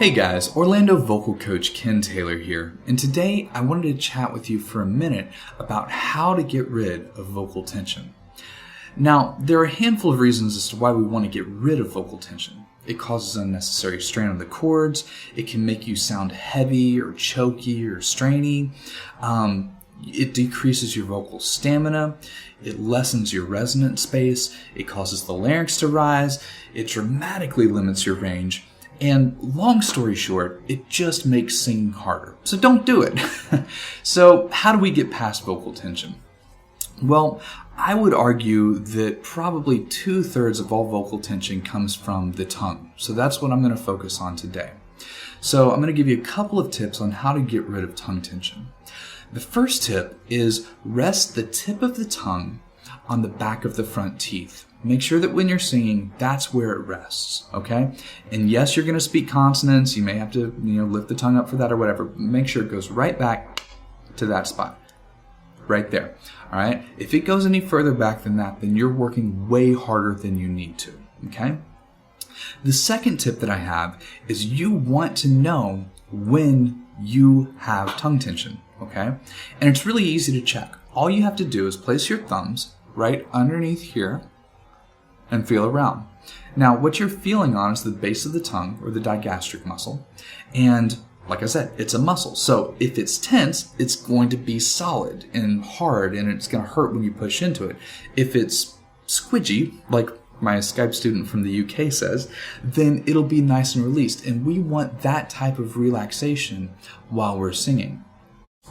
Hey guys, Orlando vocal coach Ken Taylor here, and today I wanted to chat with you for a minute about how to get rid of vocal tension. Now, there are a handful of reasons as to why we want to get rid of vocal tension. It causes unnecessary strain on the cords, it can make you sound heavy or choky or strainy, it decreases your vocal stamina, it lessens your resonant space, it causes the larynx to rise, it dramatically limits your range, and long story short, it just makes singing harder. So don't do it. So how do we get past vocal tension? Well, I would argue that probably 2/3 of all vocal tension comes from the tongue. So that's what I'm going to focus on today. So I'm going to give you a couple of tips on how to get rid of tongue tension. The first tip is rest the tip of the tongue on the back of the front teeth. Make sure that when you're singing, that's where it rests, okay? And yes, you're going to speak consonants. You may have to, lift the tongue up for that or whatever. Make sure it goes right back to that spot, right there, all right? If it goes any further back than that, then you're working way harder than you need to, okay? The second tip that I have is you want to know when you have tongue tension, okay? And it's really easy to check. All you have to do is place your thumbs right underneath here and feel around. Now, what you're feeling on is the base of the tongue or the digastric muscle. And like I said, it's a muscle. So if it's tense, it's going to be solid and hard and it's going to hurt when you push into it. If it's squidgy, like my Skype student from the UK says, then it'll be nice and released. And we want that type of relaxation while we're singing.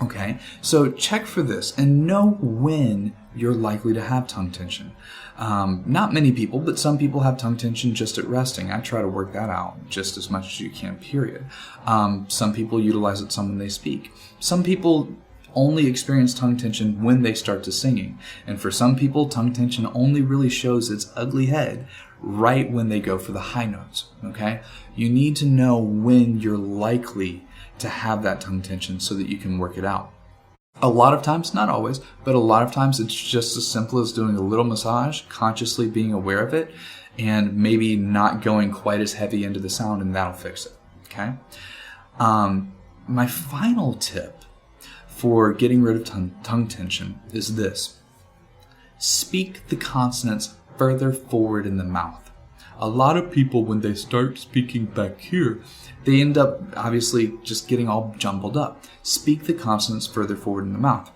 Okay, so check for this and know when you're likely to have tongue tension. Not many people, but some people have tongue tension just at resting. I try to work that out just as much as you can, period. Some people utilize it some when they speak. Some people only experience tongue tension when they start to singing. And for some people, tongue tension only really shows its ugly head right when they go for the high notes, okay? You need to know when you're likely to have that tongue tension so that you can work it out. A lot of times, not always, but a lot of times it's just as simple as doing a little massage, consciously being aware of it, and maybe not going quite as heavy into the sound, and that'll fix it, okay? My final tip for getting rid of tongue tension is this. Speak the consonants further forward in the mouth. A lot of people, when they start speaking back here, they end up obviously just getting all jumbled up. Speak the consonants further forward in the mouth.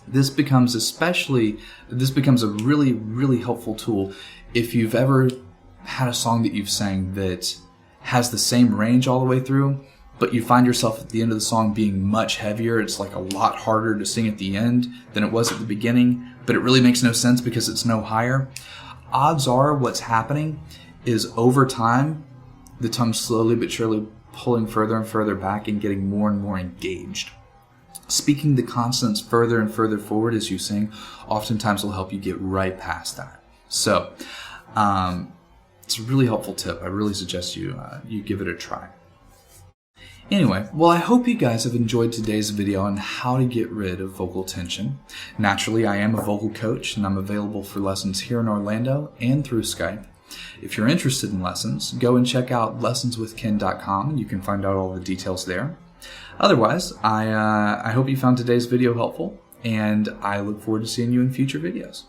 This becomes a really, really helpful tool if you've ever had a song that you've sang that has the same range all the way through, but you find yourself at the end of the song being much heavier. It's like a lot harder to sing at the end than it was at the beginning, but it really makes no sense because it's no higher. Odds are what's happening is over time, the tongue slowly but surely pulling further and further back and getting more and more engaged. Speaking the consonants further and further forward as you sing oftentimes will help you get right past that. So it's a really helpful tip. I really suggest you give it a try. Anyway, well, I hope you guys have enjoyed today's video on how to get rid of vocal tension. Naturally, I am a vocal coach, and I'm available for lessons here in Orlando and through Skype. If you're interested in lessons, go and check out lessonswithken.com, and you can find out all the details there. Otherwise, I hope you found today's video helpful, and I look forward to seeing you in future videos.